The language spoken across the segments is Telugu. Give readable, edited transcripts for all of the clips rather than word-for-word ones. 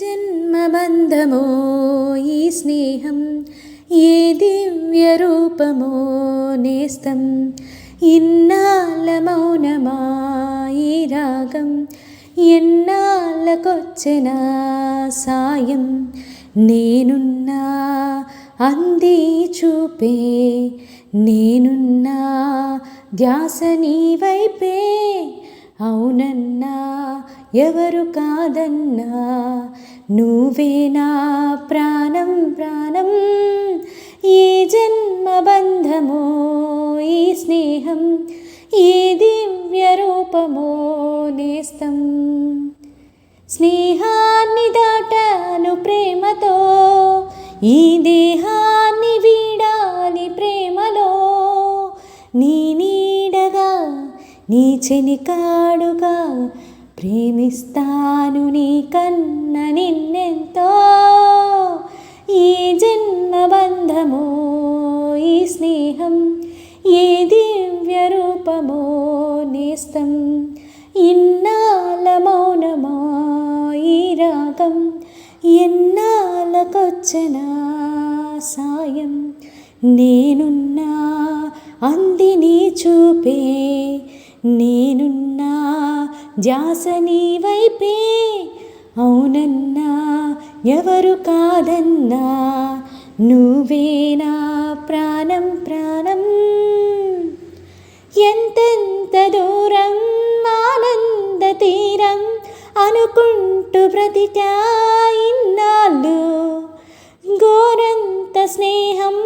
జన్మబంధమో ఈ స్నేహం, ఏ దివ్య రూపమో నేస్తం. ఇన్నాళ్ళ మౌనమా ఈ రాగం, ఎన్నాళ్ళకొచ్చెనా సాయం. నేనున్నా అంది చూపే, నేనున్నా ధ్యాస నీ వైపే. అవునన్నా ఎవరు కాదన్నా, నువ్వే నా ప్రాణం ప్రాణం. ఏ జన్మబంధమో ఈ స్నేహం, ఏ దివ్య రూపమో నేస్తం. స్నేహాన్ని దాటాను ప్రేమతో, ఈ దేహాన్ని వీడాలి ప్రేమలో. నీ నీడగా నీ చెలికాడుగా, ప్రేమిస్తాను నీ కన్న నిన్నెంతో. ఈ జన్మబంధమో ఈ స్నేహం, ఏ దివ్య రూపమో నేస్తం. ఇన్నాళ్ళ మౌనమా ఈ రాగం, ఎన్నాళ్ళకొచ్చెనా సాయం. నేనున్నా అంది నీ చూపే, నేనున్నా ధ్యాస నీ వైపే. అవునన్నా ఎవరు కాదన్నా, నువ్వే నా ప్రాణం ప్రాణం. ఎంతెంత దూరం ఆనంద తీరం అనుకుంటూ బ్రతికా ఇన్నాళ్ళు. గోరంత స్నేహం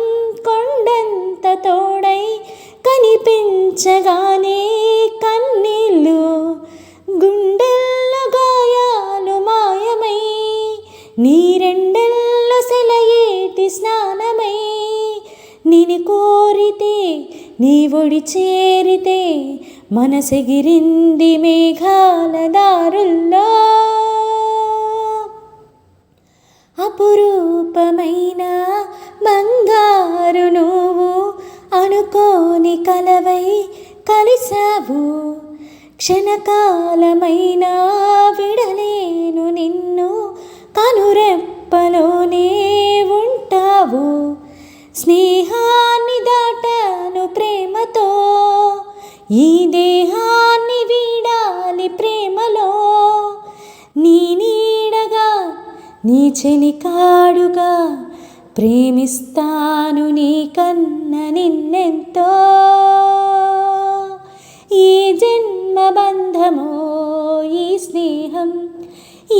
కొండంత తోడై కనిపించగానే కన్నీళ్ళు. గుండెల్లో గాయాలు మాయమై, నీ రెండెల్లో సెలయేటి స్నానమై. నిన్ను కోరితే నీ ఒడి చేరితే, మనసెగిరింది మేఘాల దారుల్లో. అపురూపమైన బంగారు నువ్వు, అనుకోని కలవై కలిసావు. క్షణకాలమైనా విడలేను నిన్ను, కనురెప్పలోనే ఉంటావు. స్నేహాన్ని దాటాను ప్రేమతో, ఈ దేహాన్ని వీడాలి ప్రేమలో. నీ నీడగా నీ చెలికాడుగా, ప్రేమిస్తాను నీ కన్న నిన్నెంతో. ఏ జన్మబంధమో ఈ స్నేహం,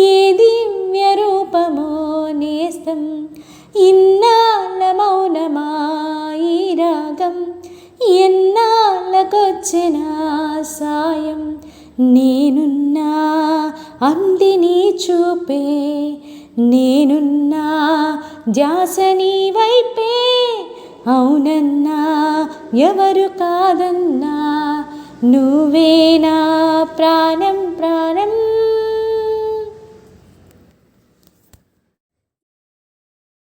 ఏ దివ్య రూపమో నేస్తం. ఇన్నాళ్ళ మౌనమా ఈ రాగం, ఎన్నాళ్ళకొచ్చెనా సాయం. నేనున్నా అంది నీ చూపే, నేనున్నా ధ్యాస నీ వైపే. అవునన్నా ఎవరు కాదన్నా, నువ్వే నా ప్రాణం.